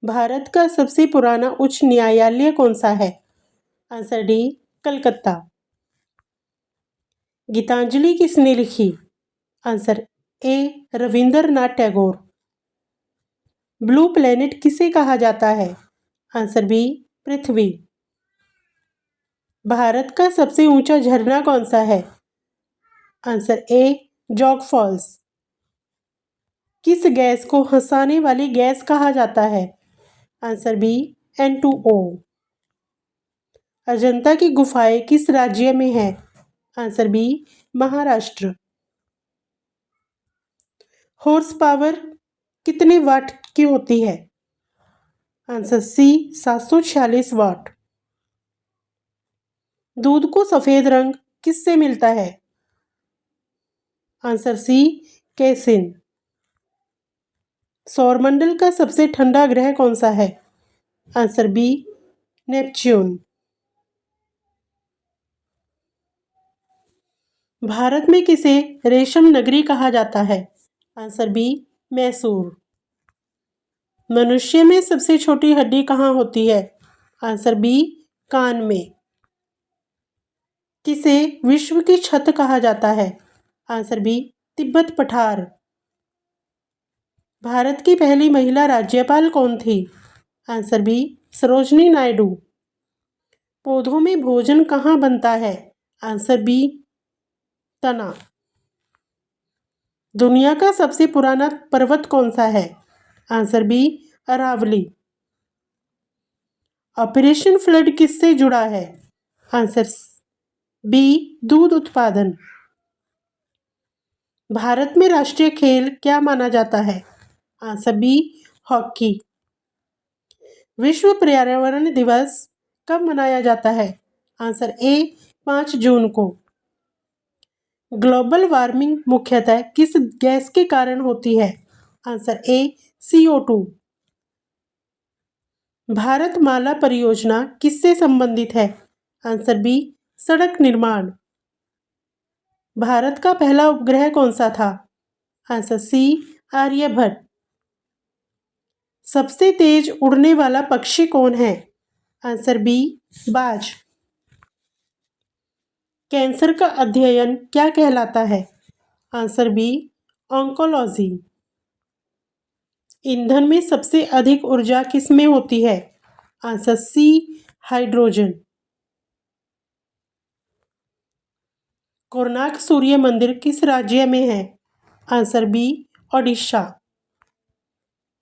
भारत का सबसे पुराना उच्च न्यायालय कौन सा है? Answer D, Calcutta. गीतांजलि किसने लिखी? Answer A, Rabindranath Tagore. Blue planet किसे कहा जाता है? आंसर बी, पृथ्वी। भारत का सबसे ऊंचा झरना कौन सा है? आंसर ए, जोग फॉल्स। किस गैस को हंसाने वाली गैस कहा जाता है? Answer B, N2O। अजंता की गुफाएं किस राज्य में है? Answer B, Maharashtra. Horse power कितने वाट की होती है? Answer C, 746 watt. दूध को सफेद रंग किससे मिलता है? Answer C, casein. सौरमंडल का सबसे ठंडा ग्रह कौन सा है? Answer B, Neptune. भारत में किसे रेशम नगरी कहा जाता है? Answer B, Mysore. मनुष्य में सबसे छोटी हड्डी कहाँ होती है? आंसर बी, कान में। किसे विश्व की छत कहा जाता है? आंसर बी, तिब्बत पठार। भारत की पहली महिला राज्यपाल कौन थी? Answer B, Sarojini Naidu. पौधों में भोजन कहाँ बनता है? आंसर बी, तना। दुनिया का सबसे पुराना पर्वत कौन सा है? Answer B, Aravalli. Operation flood किससे जुड़ा है? आंसर बी, दूध उत्पादन। भारत में राष्ट्रीय खेल क्या माना जाता है? Answer B, hockey. विश्व पर्यावरण दिवस कब मनाया जाता है? आंसर ए, 5 जून को। ग्लोबल वार्मिंग मुख्यतः किस गैस के कारण होती है? आंसर ए, CO2। भारतमाला परियोजना किससे संबंधित है? आंसर बी, सड़क निर्माण। भारत का पहला उपग्रह कौन सा था? Answer C, Aryabhata. सबसे तेज उड़ने वाला पक्षी कौन है? आंसर बी, बाज। कैंसर का अध्ययन क्या कहलाता है? Answer B, oncology. ईंधन में सबसे अधिक ऊर्जा किसमें होती है? Answer C, hydrogen. कोणार्क सूर्य मंदिर किस राज्य में है? Answer B, Odisha.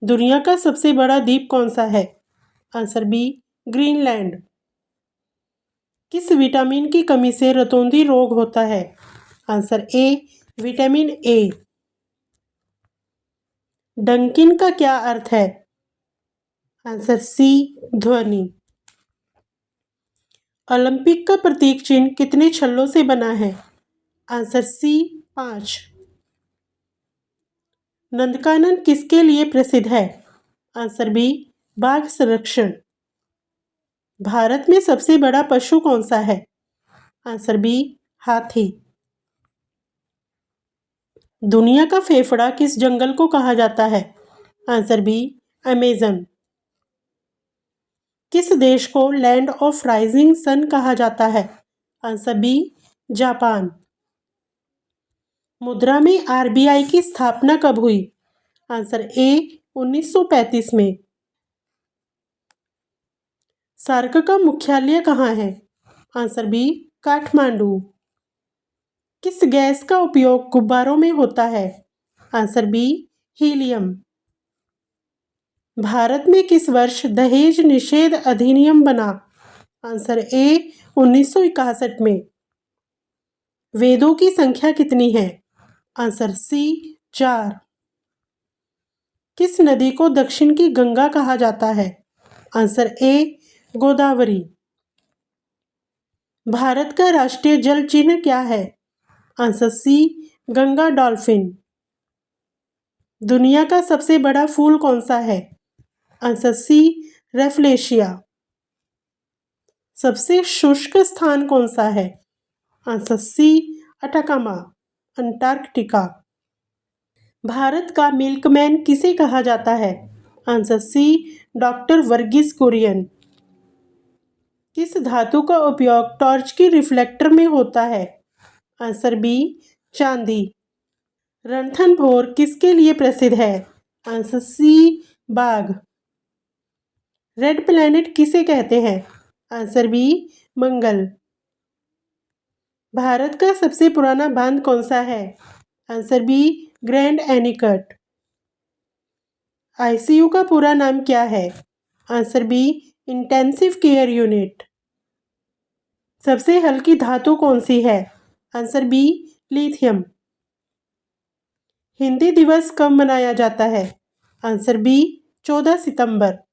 दुनिया का सबसे बड़ा द्वीप कौन सा है? Answer B, Greenland. किस विटामिन की कमी से रतौंधी रोग होता है? Answer A, vitamin A. डंकिन का क्या अर्थ है? आंसर सी, ध्वनि। ओलंपिक का प्रतीक चिन्ह कितने छल्लों से बना है? आंसर सी, 5। नंदकानन किसके लिए प्रसिद्ध है? आंसर बी, बाघ संरक्षण। भारत में सबसे बड़ा पशु कौन सा है? आंसर बी, हाथी। दुनिया का फेफड़ा किस जंगल को कहा जाता है? Answer B, Amazon. किस देश को लैंड ऑफ राइजिंग सन कहा जाता है? Answer B, Japan. मुद्रा में RBI की स्थापना कब हुई? आंसर ए, 1935 में। सार्क का मुख्यालय कहाँ है? Answer B, Kathmandu. किस गैस का उपयोग गुब्बारों में होता है? Answer B, helium. भारत में किस वर्ष दहेज निषेध अधिनियम बना? आंसर ए, 1961 में। वेदों की संख्या कितनी है? Answer C, 4। किस नदी को दक्षिण की गंगा कहा जाता है? आंसर ए, गोदावरी। भारत का राष्ट्रीय जल चिन्ह क्या है? Answer C, Ganga dolphin. दुनिया का सबसे बड़ा फूल कौन सा है? Answer C, rafflesia. सबसे शुष्क स्थान कौन सा है? Answer C, Atacama, Antarctica. Bharat का मिल्कमैन किसे कहा जाता है? Answer C doctor Verghese Kurien. किस धातु का उपयोग टॉर्च की रिफ्लेक्टर में होता है? आंसर बी चांदी। रणथंभौर किसके लिए प्रसिद्ध है? आंसर सी बाघ। रेड प्लैनेट किसे कहते हैं? आंसर बी मंगल। भारत का सबसे पुराना बांध कौन सा है? Answer B Grand Anicut. ICU का पूरा नाम क्या है? Answer B intensive care unit. सबसे हल्की धातु कौन सी है? Answer B lithium. हिंदी दिवस कब मनाया जाता है? आंसर बी 14 सितंबर।